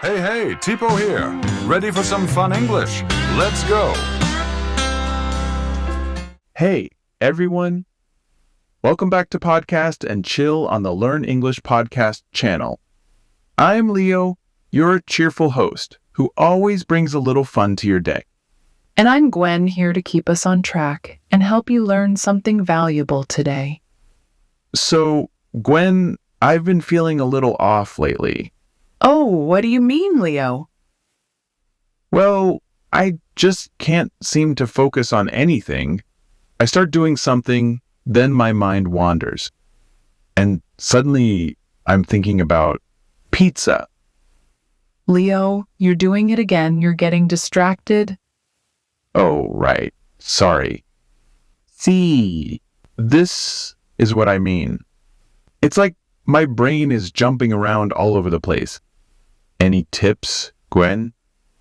Hey, Tipo here. Ready for some fun English? Let's go. Hey, everyone. Welcome back to Podcast and Chill on the Learn English Podcast channel. I'm Leo, your cheerful host, who always brings a little fun to your day. And I'm Gwen, here to keep us on track and help you learn something valuable today. So, Gwen, I've been feeling a little off lately. Oh, what do you mean, Leo? Well, I just can't seem to focus on anything. I start doing something, then my mind wanders. And suddenly, I'm thinking about pizza. Leo, you're doing it again. You're getting distracted. Oh, right. Sorry. See, this is what I mean. It's like my brain is jumping around all over the place. Any tips, Gwen?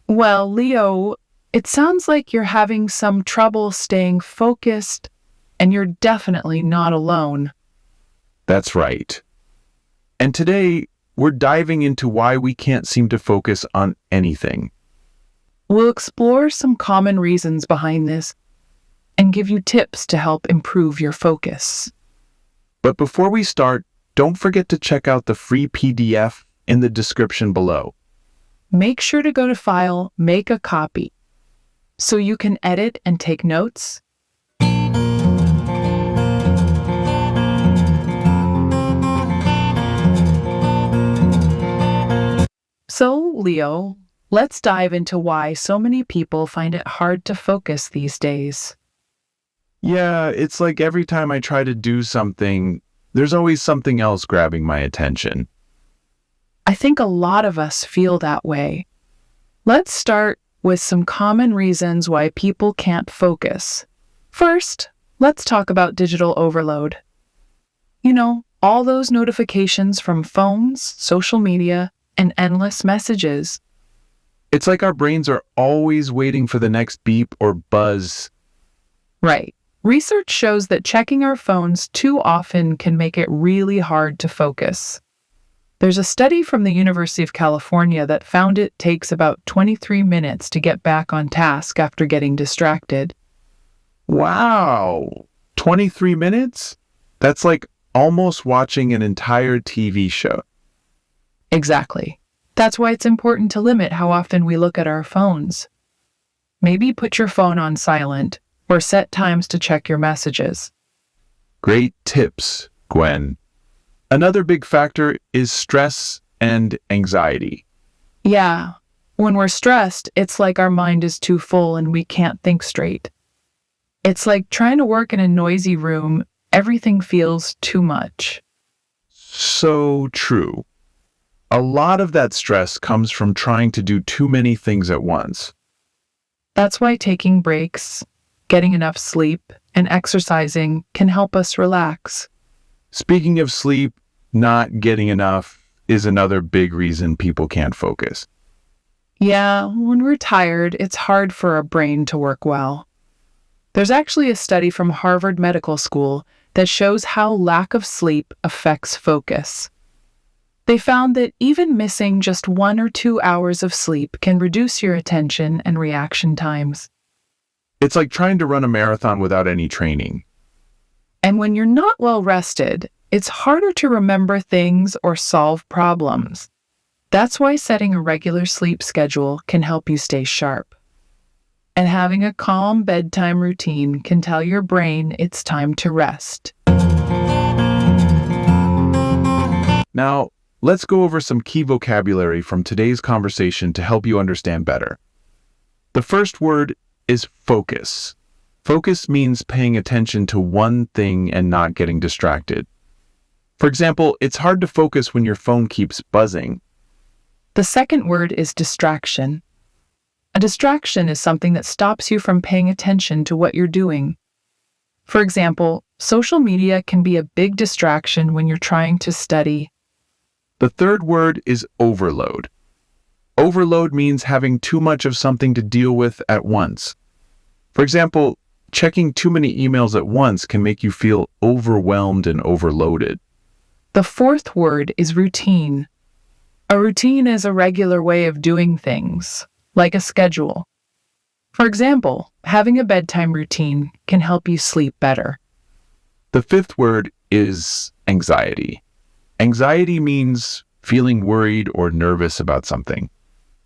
Well, Leo, it sounds like you're having some trouble staying focused, and you're definitely not alone. That's right. And today, we're diving into why we can't seem to focus on anything. We'll explore some common reasons behind this and give you tips to help improve your focus. But before we start, don't forget to check out the free PDF in the description below. Make sure to go to File, Make a Copy, so you can edit and take notes. So, Leo, let's dive into why so many people find it hard to focus these days. Yeah, it's like every time I try to do something, there's always something else grabbing my attention. I think a lot of us feel that way. Let's start with some common reasons why people can't focus. First, let's talk about digital overload. You know, all those notifications from phones, social media, and endless messages. It's like our brains are always waiting for the next beep or buzz. Right. Research shows that checking our phones too often can make it really hard to focus. There's a study from the University of California that found it takes about 23 minutes to get back on task after getting distracted. Wow! 23 minutes? That's like almost watching an entire TV show. Exactly. That's why it's important to limit how often we look at our phones. Maybe put your phone on silent or set times to check your messages. Great tips, Gwen. Another big factor is stress and anxiety. Yeah, when we're stressed, it's like our mind is too full and we can't think straight. It's like trying to work in a noisy room. Everything feels too much. So true. A lot of that stress comes from trying to do too many things at once. That's why taking breaks, getting enough sleep, and exercising can help us relax. Speaking of sleep, not getting enough is another big reason people can't focus. Yeah, when we're tired, it's hard for our brain to work well. There's actually a study from Harvard Medical School that shows how lack of sleep affects focus. They found that even missing just 1 or 2 hours of sleep can reduce your attention and reaction times. It's like trying to run a marathon without any training. And when you're not well rested, it's harder to remember things or solve problems. That's why setting a regular sleep schedule can help you stay sharp. And having a calm bedtime routine can tell your brain it's time to rest. Now, let's go over some key vocabulary from today's conversation to help you understand better. The first word is focus. Focus means paying attention to one thing and not getting distracted. For example, it's hard to focus when your phone keeps buzzing. The second word is distraction. A distraction is something that stops you from paying attention to what you're doing. For example, social media can be a big distraction when you're trying to study. The third word is overload. Overload means having too much of something to deal with at once. For example, checking too many emails at once can make you feel overwhelmed and overloaded. The fourth word is routine. A routine is a regular way of doing things, like a schedule. For example, having a bedtime routine can help you sleep better. The fifth word is anxiety. Anxiety means feeling worried or nervous about something.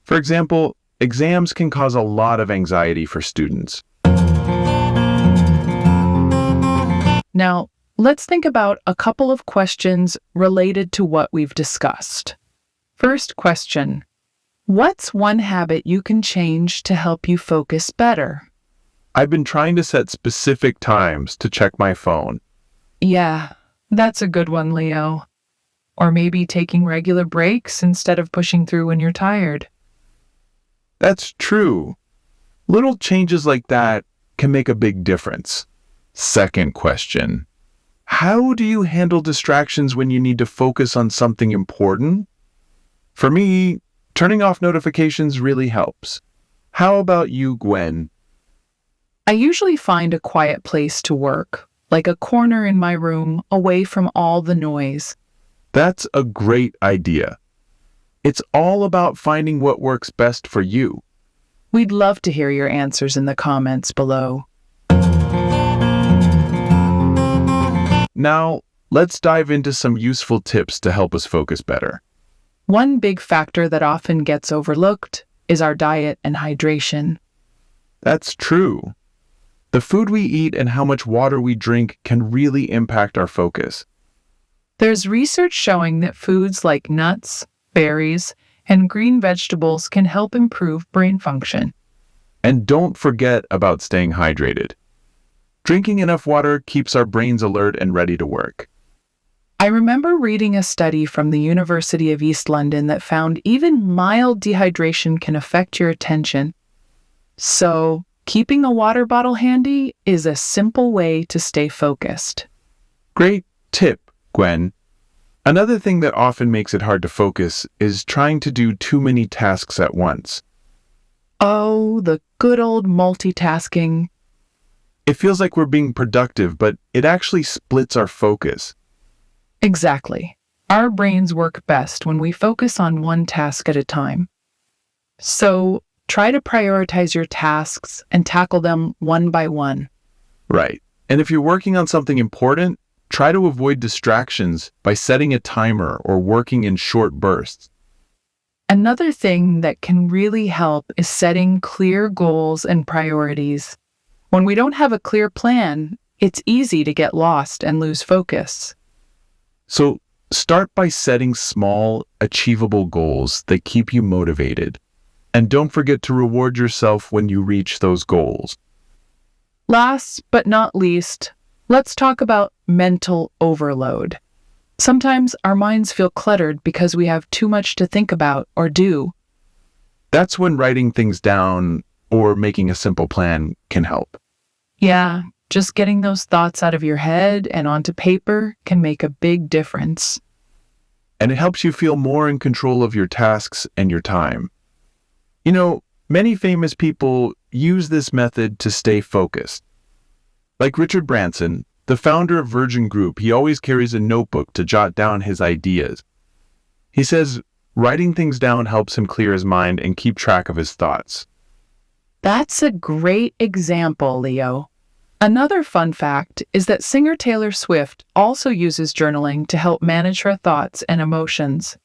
For example, exams can cause a lot of anxiety for students. Now, let's think about a couple of questions related to what we've discussed. First question: what's one habit you can change to help you focus better? I've been trying to set specific times to check my phone. Yeah, that's a good one, Leo. Or maybe taking regular breaks instead of pushing through when you're tired. That's true. Little changes like that can make a big difference. Second question: how do you handle distractions when you need to focus on something important? For me, turning off notifications really helps. How about you, Gwen? I usually find a quiet place to work, like a corner in my room away from all the noise. That's a great idea. It's all about finding what works best for you. We'd love to hear your answers in the comments below. Now, let's dive into some useful tips to help us focus better. One big factor that often gets overlooked is our diet and hydration. That's true. The food we eat and how much water we drink can really impact our focus. There's research showing that foods like nuts, berries, and green vegetables can help improve brain function. And don't forget about staying hydrated. Drinking enough water keeps our brains alert and ready to work. I remember reading a study from the University of East London that found even mild dehydration can affect your attention. So, keeping a water bottle handy is a simple way to stay focused. Great tip, Gwen. Another thing that often makes it hard to focus is trying to do too many tasks at once. Oh, the good old multitasking. It feels like we're being productive, but it actually splits our focus. Exactly. Our brains work best when we focus on one task at a time. So, try to prioritize your tasks and tackle them one by one. Right. And if you're working on something important, try to avoid distractions by setting a timer or working in short bursts. Another thing that can really help is setting clear goals and priorities. When we don't have a clear plan, it's easy to get lost and lose focus. So start by setting small, achievable goals that keep you motivated. And don't forget to reward yourself when you reach those goals. Last but not least, let's talk about mental overload. Sometimes our minds feel cluttered because we have too much to think about or do. That's when writing things down or making a simple plan can help. Yeah, just getting those thoughts out of your head and onto paper can make a big difference. And it helps you feel more in control of your tasks and your time. You know, many famous people use this method to stay focused. Like Richard Branson, the founder of Virgin Group, he always carries a notebook to jot down his ideas. He says writing things down helps him clear his mind and keep track of his thoughts. That's a great example, Leo. Another fun fact is that singer Taylor Swift also uses journaling to help manage her thoughts and emotions.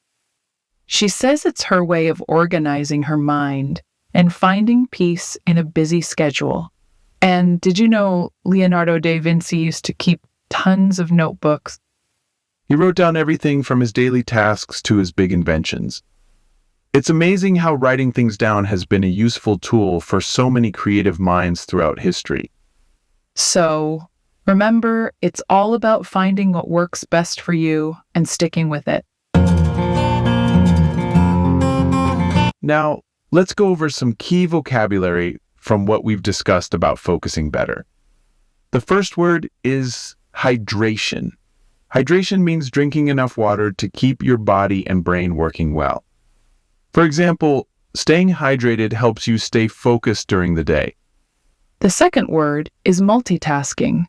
She says it's her way of organizing her mind and finding peace in a busy schedule. And did you know Leonardo da Vinci used to keep tons of notebooks? He wrote down everything from his daily tasks to his big inventions. It's amazing how writing things down has been a useful tool for so many creative minds throughout history. So, remember, it's all about finding what works best for you and sticking with it. Now, let's go over some key vocabulary from what we've discussed about focusing better. The first word is hydration. Hydration means drinking enough water to keep your body and brain working well. For example, staying hydrated helps you stay focused during the day. The second word is multitasking.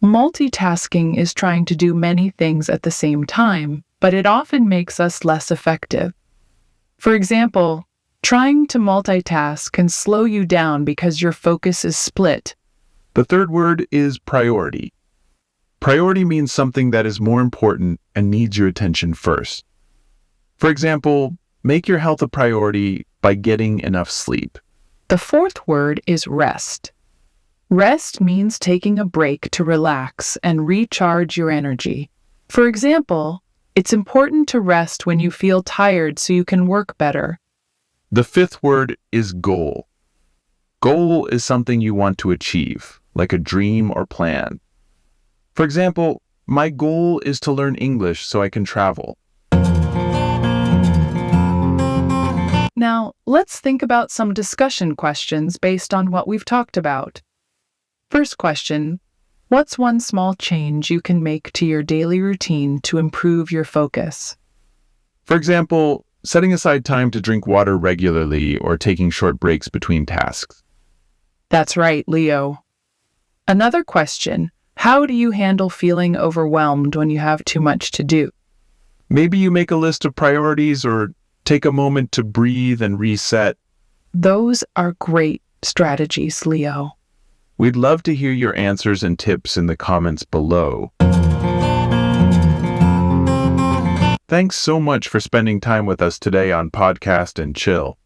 Multitasking is trying to do many things at the same time, but it often makes us less effective. For example, trying to multitask can slow you down because your focus is split. The third word is priority. Priority means something that is more important and needs your attention first. For example, make your health a priority by getting enough sleep. The fourth word is rest. Rest means taking a break to relax and recharge your energy. For example, it's important to rest when you feel tired so you can work better. The fifth word is goal. Goal is something you want to achieve, like a dream or plan. For example, my goal is to learn English so I can travel. Now, let's think about some discussion questions based on what we've talked about. First question, what's one small change you can make to your daily routine to improve your focus? For example, setting aside time to drink water regularly or taking short breaks between tasks. That's right, Leo. Another question, how do you handle feeling overwhelmed when you have too much to do? Maybe you make a list of priorities or take a moment to breathe and reset. Those are great strategies, Leo. We'd love to hear your answers and tips in the comments below. Thanks so much for spending time with us today on Podcast and Chill.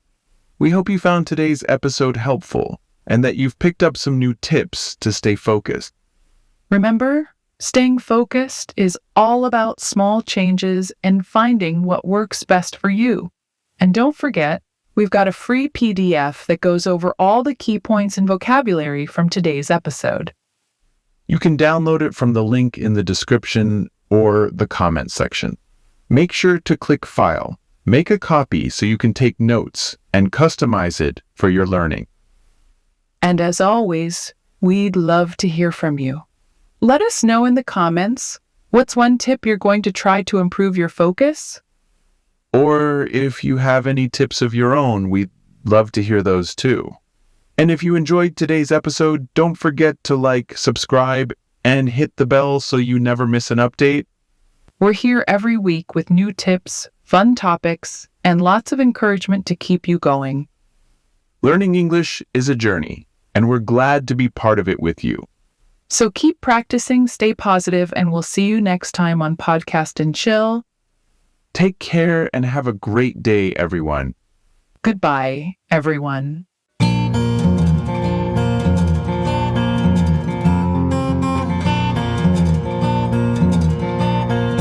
We hope you found today's episode helpful and that you've picked up some new tips to stay focused. Remember, staying focused is all about small changes and finding what works best for you. And don't forget, we've got a free PDF that goes over all the key points and vocabulary from today's episode. You can download it from the link in the description or the comment section. Make sure to click File. Make a copy so you can take notes and customize it for your learning. And as always, we'd love to hear from you. Let us know in the comments, what's one tip you're going to try to improve your focus? Or if you have any tips of your own, we'd love to hear those too. And if you enjoyed today's episode, don't forget to like, subscribe, and hit the bell so you never miss an update. We're here every week with new tips, fun topics, and lots of encouragement to keep you going. Learning English is a journey, and we're glad to be part of it with you. So keep practicing, stay positive, and we'll see you next time on Podcast and Chill. Take care and have a great day, everyone. Goodbye, everyone.